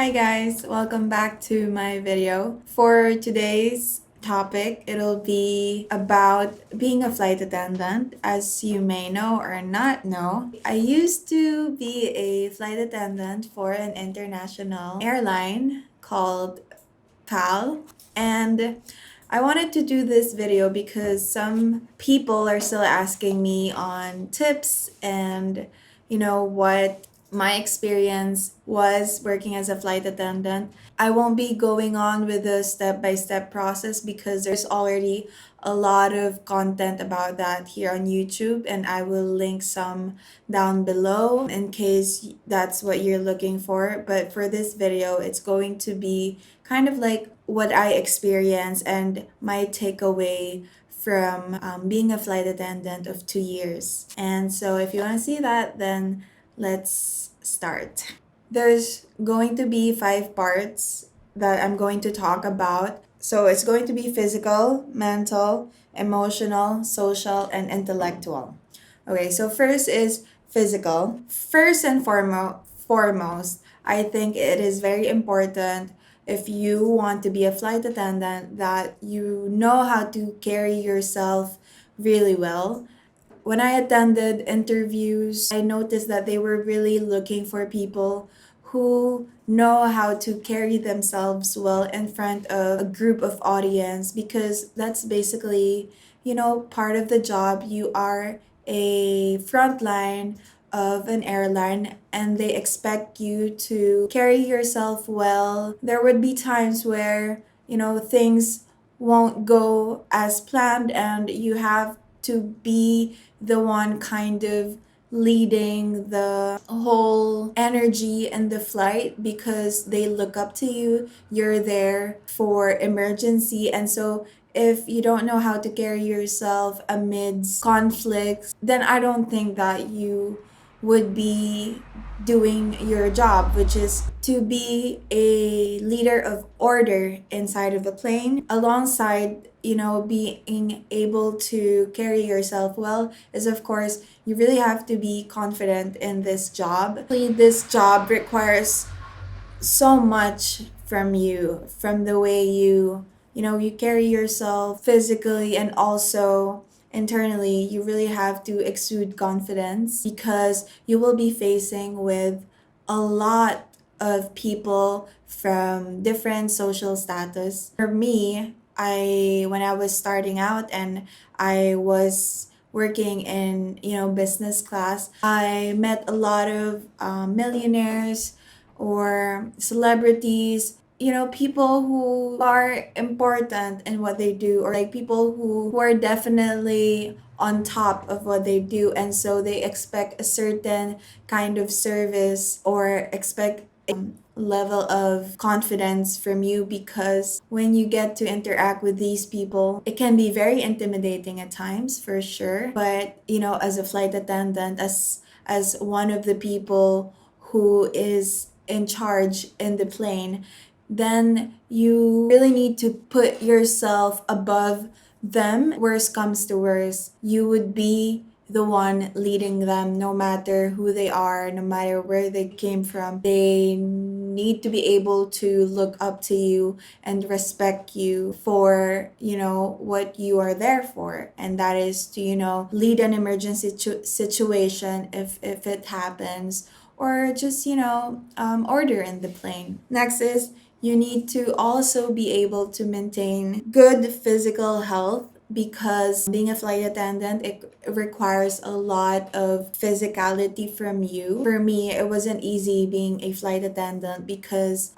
Hi guys, welcome back to my video. For today's topic, it'll be about being a flight attendant. As you may know or not know, I used to be a flight attendant for an international airline called PAL, and I wanted to do this video because some people are still asking me on tips and what my experience was working as a flight attendant. I won't be going on with the step-by-step process because there's already a lot of content about that here on YouTube, and I will link some down below in case that's what you're looking for. But for this video, it's going to be kind of like what I experienced and my takeaway from being a flight attendant of 2 years. And so if you want to see that, then let's start. There's going to be 5 parts that I'm going to talk about. So it's going to be physical, mental, emotional, social, and intellectual. Okay, so first is physical. First and foremost, I think it is very important if you want to be a flight attendant that you know how to carry yourself really well. When I attended interviews, I noticed that they were really looking for people who know how to carry themselves well in front of a group of audience, because that's basically, part of the job. You are a frontline of an airline and they expect you to carry yourself well. There would be times where, things won't go as planned and you have to be the one kind of leading the whole energy in the flight because they look up to you. You're there for emergency. And so if you don't know how to carry yourself amidst conflicts, then I don't think that you would be doing your job, which is to be a leader of order inside of the plane, alongside being able to carry yourself well. Is of course you really have to be confident in this job. This job requires so much from you, from the way you carry yourself physically and also internally. You really have to exude confidence because you will be facing with a lot of people from different social status. For me, I when I was starting out and I was working in business class, I met a lot of millionaires or celebrities, people who are important in what they do, or like people who are definitely on top of what they do. And so they expect a certain kind of service or expect level of confidence from you, because when you get to interact with these people, it can be very intimidating at times, for sure. But as a flight attendant, as one of the people who is in charge in the plane, then you really need to put yourself above them. Worst comes to worst, you would be the one leading them, no matter who they are, no matter where they came from. They need to be able to look up to you and respect you for what you are there for, and that is to lead an emergency situation if it happens, or just order in the plane. Next is you need to also be able to maintain good physical health, because being a flight attendant, it requires a lot of physicality from you. For me, it wasn't easy being a flight attendant because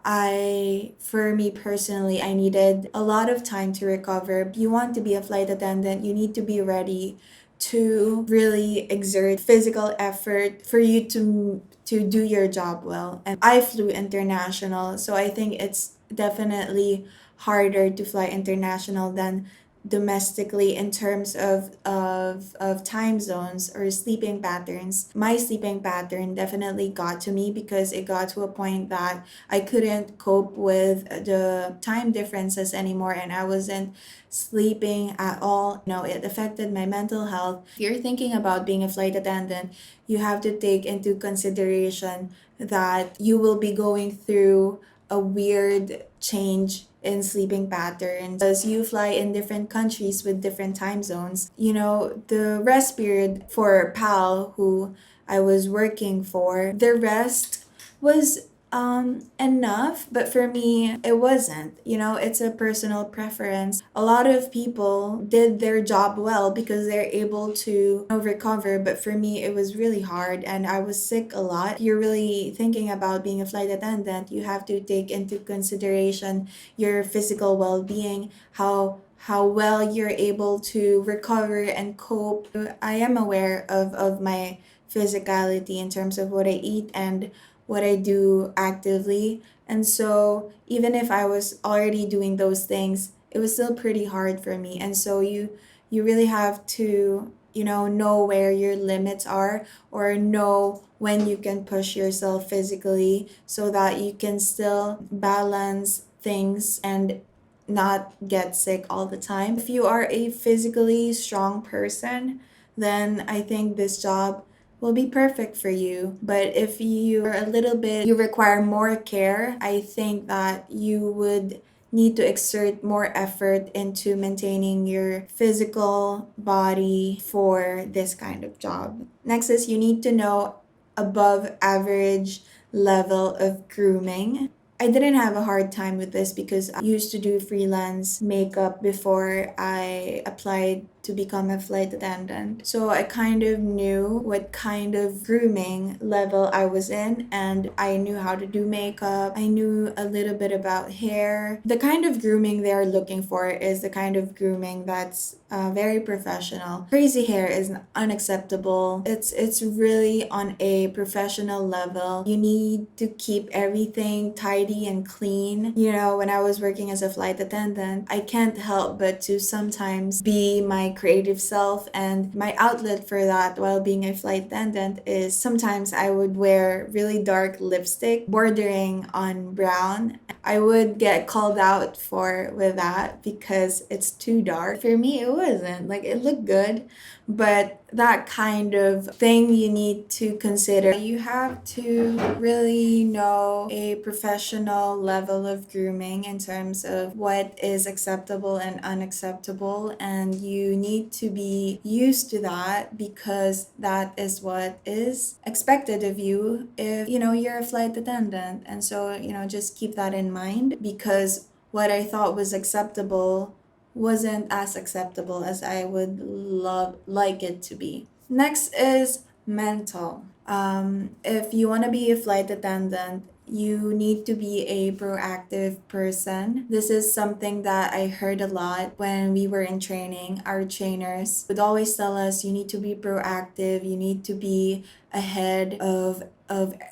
for me personally, I needed a lot of time to recover. You want to be a flight attendant, you need to be ready to really exert physical effort for you to do your job well. And I flew international, so I think it's definitely harder to fly international than domestically in terms of time zones or sleeping patterns. My sleeping pattern definitely got to me because it got to a point that I couldn't cope with the time differences anymore, and I wasn't sleeping at all. It affected my mental health. If you're thinking about being a flight attendant, you have to take into consideration that you will be going through a weird change in sleeping patterns as you fly in different countries with different time zones. The rest period for PAL, who I was working for, the rest was enough, but for me it wasn't. It's a personal preference. A lot of people did their job well because they're able to recover, but for me it was really hard and I was sick a lot. If you're really thinking about being a flight attendant, you have to take into consideration your physical well-being, how well you're able to recover and cope. I am aware of my physicality in terms of what I eat and what I do actively. And so even if I was already doing those things, it was still pretty hard for me. And so you really have to, know where your limits are, or know when you can push yourself physically so that you can still balance things and not get sick all the time. If you are a physically strong person, then I think this job will be perfect for you. But if you are a little bit, you require more care, I think that you would need to exert more effort into maintaining your physical body for this kind of job. Next is you need to know above average level of grooming. I didn't have a hard time with this because I used to do freelance makeup before I applied to become a flight attendant. So I kind of knew what kind of grooming level I was in, and I knew how to do makeup. I knew a little bit about hair. The kind of grooming they're looking for is the kind of grooming that's very professional. Crazy hair is unacceptable. It's really on a professional level. You need to keep everything tidy and clean. When I was working as a flight attendant, I can't help but to sometimes be my creative self, and my outlet for that while being a flight attendant is sometimes I would wear really dark lipstick bordering on brown. I would get called out for with that because it's too dark. For me, it wasn't. Like, it looked good, but that kind of thing you need to consider. You have to really know a professional level of grooming in terms of what is acceptable and unacceptable, and you need to be used to that because that is what is expected of you if you're a flight attendant. And so just keep that in mind, because what I thought was acceptable wasn't as acceptable as I would like it to be. Next is mental. If you want to be a flight attendant, you need to be a proactive person. This is something that I heard a lot when we were in training. Our trainers would always tell us you need to be proactive, you need to be ahead of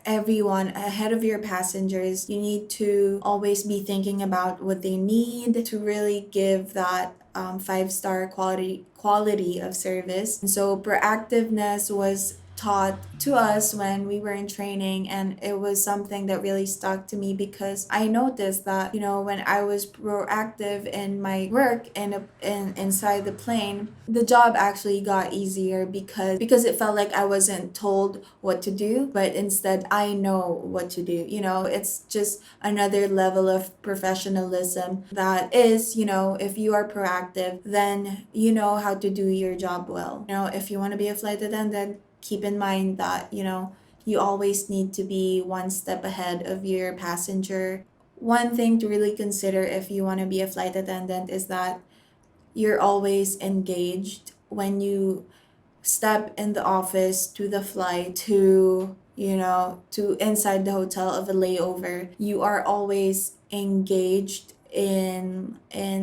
everyone, ahead of your passengers. You need to always be thinking about what they need to really give that 5-star quality of service. And so proactiveness was taught to us when we were in training, and it was something that really stuck to me because I noticed that when I was proactive in my work in inside the plane, the job actually got easier because it felt like I wasn't told what to do, but instead I know what to do. It's just another level of professionalism that is, if you are proactive, then you know how to do your job well. If you want to be a flight attendant, keep in mind that you always need to be one step ahead of your passenger. One thing to really consider if you want to be a flight attendant is that you're always engaged. When you step in the office, to the flight, to inside the hotel of a layover, you are always engaged in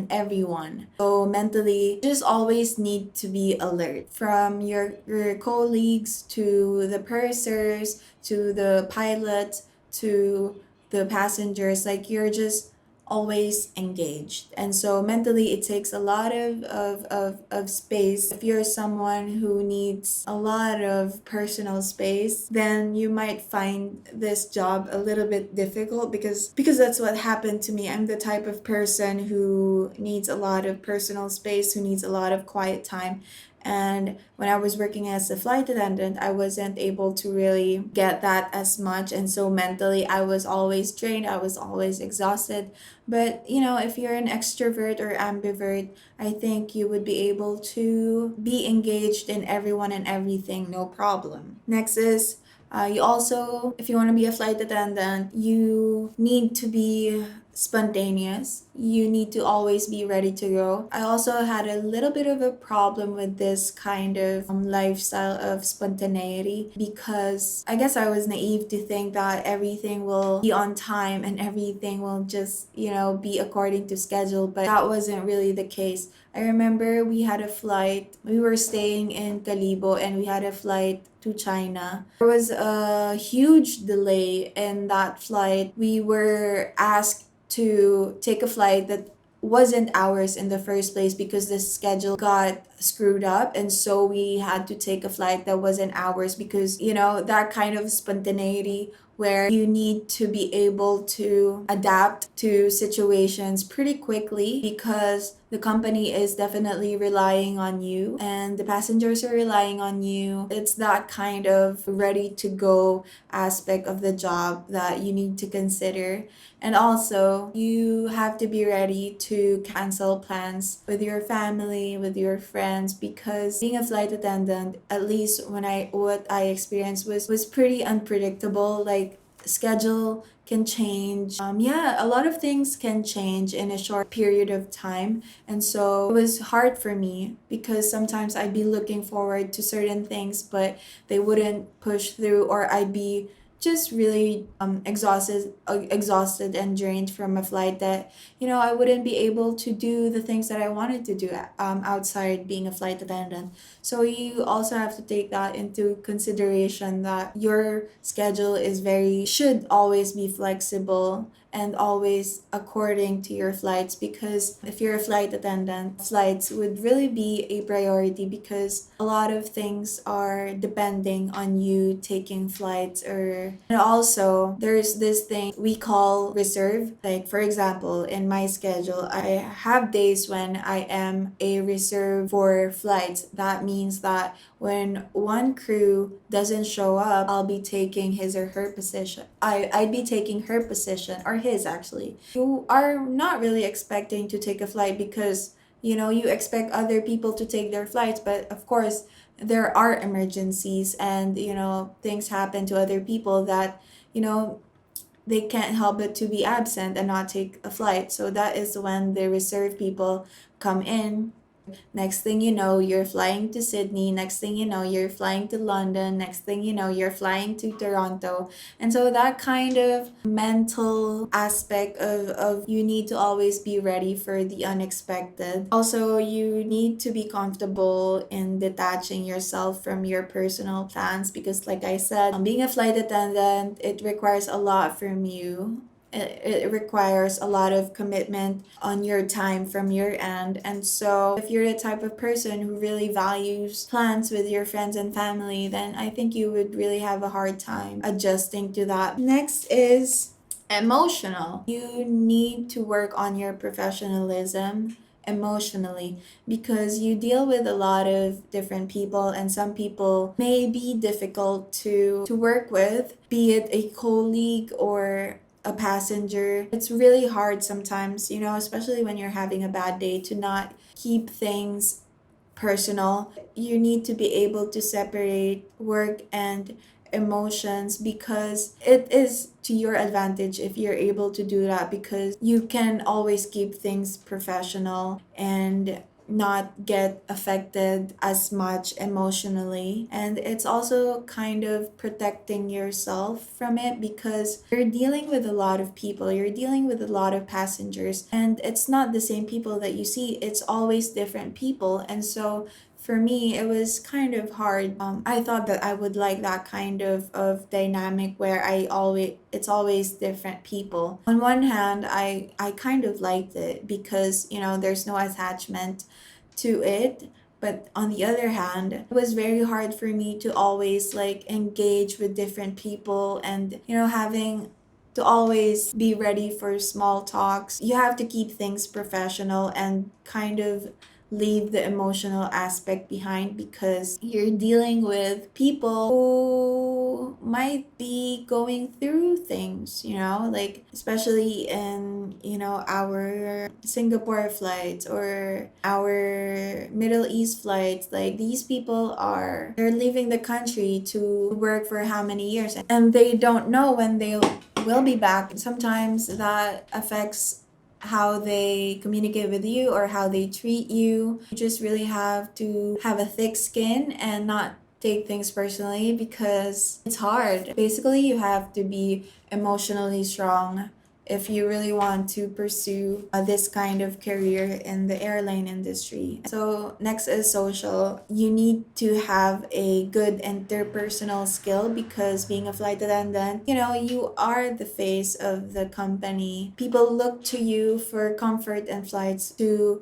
everyone. So mentally, you just always need to be alert, from your colleagues to the pursers to the pilot to the passengers. Like, you're just always engaged. And so mentally it takes a lot of space. If you're someone who needs a lot of personal space, then you might find this job a little bit difficult because that's what happened to me. I'm the type of person who needs a lot of personal space, who needs a lot of quiet time. And when I was working as a flight attendant, I wasn't able to really get that as much. And so mentally, I was always drained, I was always exhausted. But, if you're an extrovert or ambivert, I think you would be able to be engaged in everyone and everything, no problem. Next is you also, if you want to be a flight attendant, you need to be spontaneous. You need to always be ready to go. I also had a little bit of a problem with this kind of lifestyle of spontaneity because I guess I was naive to think that everything will be on time and everything will just, be according to schedule, but that wasn't really the case. I remember we had a flight, we were staying in Calibo and we had a flight to China. There was a huge delay in that flight. We were asked to take a flight that wasn't ours in the first place because the schedule got screwed up, and so we had to take a flight that wasn't ours because that kind of spontaneity where you need to be able to adapt to situations pretty quickly because the company is definitely relying on you and the passengers are relying on you. It's that kind of ready to go aspect of the job that you need to consider. And also, you have to be ready to cancel plans with your family, with your friends, because being a flight attendant, at least what I experienced was pretty unpredictable. Like schedule can change. Yeah, a lot of things can change in a short period of time. And so it was hard for me because sometimes I'd be looking forward to certain things, but they wouldn't push through, or I'd be just really exhausted and drained from a flight that I wouldn't be able to do the things that I wanted to do outside being a flight attendant. So you also have to take that into consideration that your schedule should always be flexible and always according to your flights, because if you're a flight attendant, flights would really be a priority because a lot of things are depending on you taking flights. And also there's this thing we call reserve. Like for example, in my schedule, I have days when I am a reserve for flights. That means that when one crew doesn't show up, I'll be taking his or her position. I'd be taking her position, or his actually. You are not really expecting to take a flight because you expect other people to take their flights, but of course there are emergencies and things happen to other people that you know they can't help but to be absent and not take a flight. So that is when the reserve people come in. Next thing you know, you're flying to Sydney. Next thing you know, you're flying to London. Next thing you know, you're flying to Toronto. And so that kind of mental aspect of you need to always be ready for the unexpected. Also, you need to be comfortable in detaching yourself from your personal plans because, like I said, being a flight attendant, it requires a lot from you. It requires a lot of commitment on your time from your end. And so, if you're the type of person who really values plans with your friends and family, then I think you would really have a hard time adjusting to that. Next is emotional. You need to work on your professionalism emotionally because you deal with a lot of different people, and some people may be difficult to work with, be it a colleague or a passenger. It's really hard sometimes, especially when you're having a bad day, to not keep things personal. You need to be able to separate work and emotions because it is to your advantage if you're able to do that, because you can always keep things professional and not get affected as much emotionally. And it's also kind of protecting yourself from it because you're dealing with a lot of people, you're dealing with a lot of passengers, and it's not the same people that you see, it's always different people. And so for me, it was kind of hard. I thought that I would like that kind of dynamic where it's always different people. On one hand, I kind of liked it because there's no attachment to it. But on the other hand, it was very hard for me to always like engage with different people and having to always be ready for small talks. You have to keep things professional and kind of leave the emotional aspect behind, because you're dealing with people who might be going through things, like especially in, our Singapore flights or our Middle East flights. Like these people they're leaving the country to work for how many years, and they don't know when they will be back. Sometimes that affects how they communicate with you or how they treat you. You just really have to have a thick skin and not take things personally, because it's hard. Basically, you have to be emotionally strong if you really want to pursue this kind of career in the airline industry. So next is social. You need to have a good interpersonal skill, because being a flight attendant, you are the face of the company. People look to you for comfort in flights, to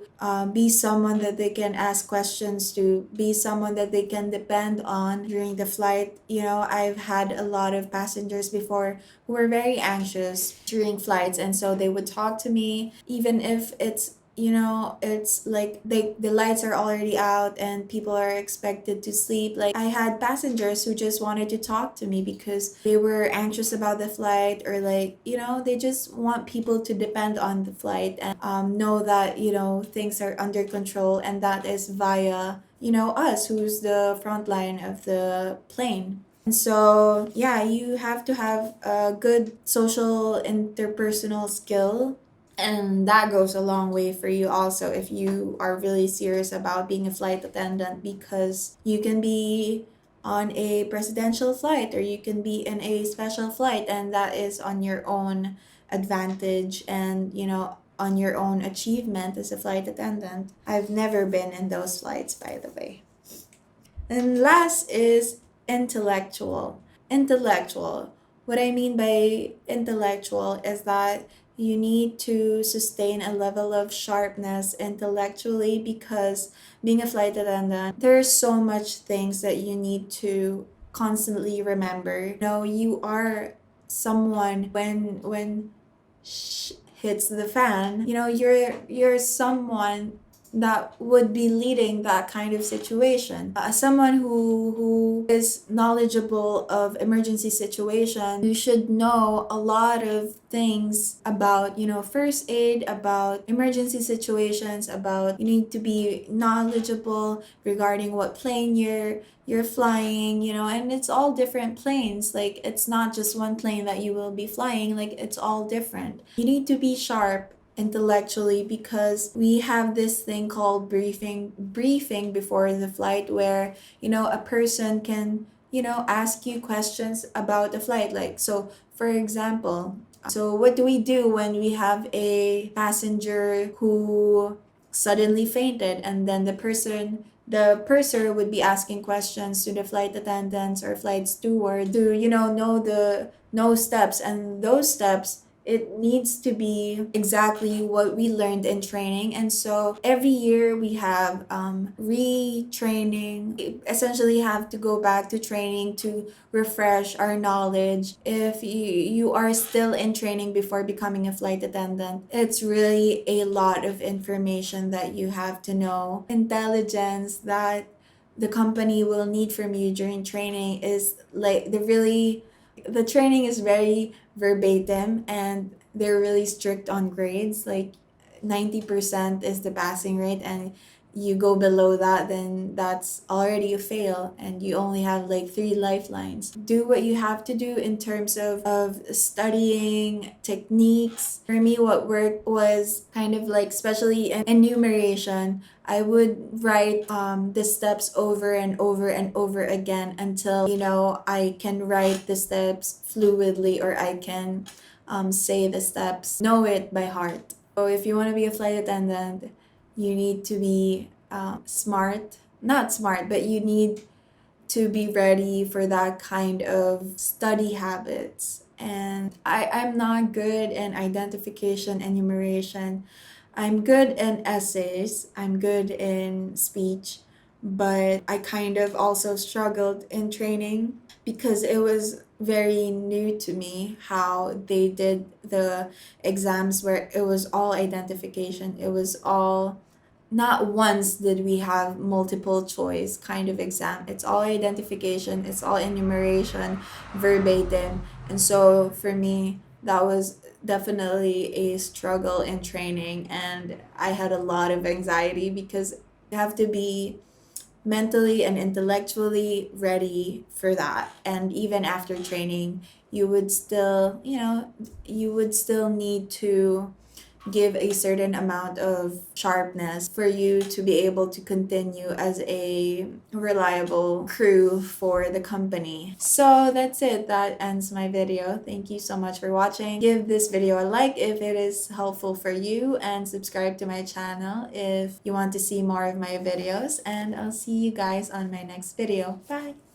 be someone that they can ask questions to, be someone that they can depend on during the flight. I've had a lot of passengers before who were very anxious during flights, and so they would talk to me even if it's like the lights are already out and people are expected to sleep. Like I had passengers who just wanted to talk to me because they were anxious about the flight, or like they just want people to depend on the flight and know that things are under control, and that is via us, who's the front line of the plane. And so, yeah, you have to have a good social interpersonal skill. And that goes a long way for you also if you are really serious about being a flight attendant, because you can be on a presidential flight or you can be in a special flight, and that is on your own advantage and, on your own achievement as a flight attendant. I've never been in those flights, by the way. And last is intellectual. Intellectual. What I mean by intellectual is that you need to sustain a level of sharpness intellectually, because being a flight attendant, there's so much things that you need to constantly remember. You are someone when hits the fan, you're someone that would be leading that kind of situation. As someone who is knowledgeable of emergency situation, you should know a lot of things about, first aid, about emergency situations, about you need to be knowledgeable regarding what plane you're flying, and it's all different planes. Like it's not just one plane that you will be flying, like it's all different. You need to be sharp intellectually, because we have this thing called briefing before the flight, where a person can ask you questions about the flight. Like, so for example, so what do we do when we have a passenger who suddenly fainted, and then the purser would be asking questions to the flight attendants or flight steward to know the know steps, and those steps, it needs to be exactly what we learned in training. And so every year we have retraining. We essentially have to go back to training to refresh our knowledge. If you are still in training before becoming a flight attendant, it's really a lot of information that you have to know. Intelligence that the company will need from you during training is like the training is very verbatim, and they're really strict on grades. Like 90% is the passing rate, and you go below that, then that's already a fail, and you only have like 3 lifelines. Do what you have to do in terms of studying techniques. For me, what worked was kind of like, especially in enumeration, I would write the steps over and over and over again until I can write the steps fluidly, or I can say the steps, know it by heart. So if you want to be a flight attendant, you need to be smart. Not smart, but you need to be ready for that kind of study habits. And I'm not good in identification, enumeration. I'm good in essays, I'm good in speech, but I kind of also struggled in training, because it was very new to me how they did the exams, where it was all identification, it was all not once did we have multiple choice kind of exam. It's all identification, it's all enumeration, verbatim. And so for me, that was definitely a struggle in training, and I had a lot of anxiety because you have to be mentally and intellectually ready for that. And even after training, you would still, you would still need to give a certain amount of sharpness for you to be able to continue as a reliable crew for the company. So that's it. That ends my video. Thank you so much for watching. Give this video a like if it is helpful for you, and subscribe to my channel if you want to see more of my videos. And I'll see you guys on my next video. Bye!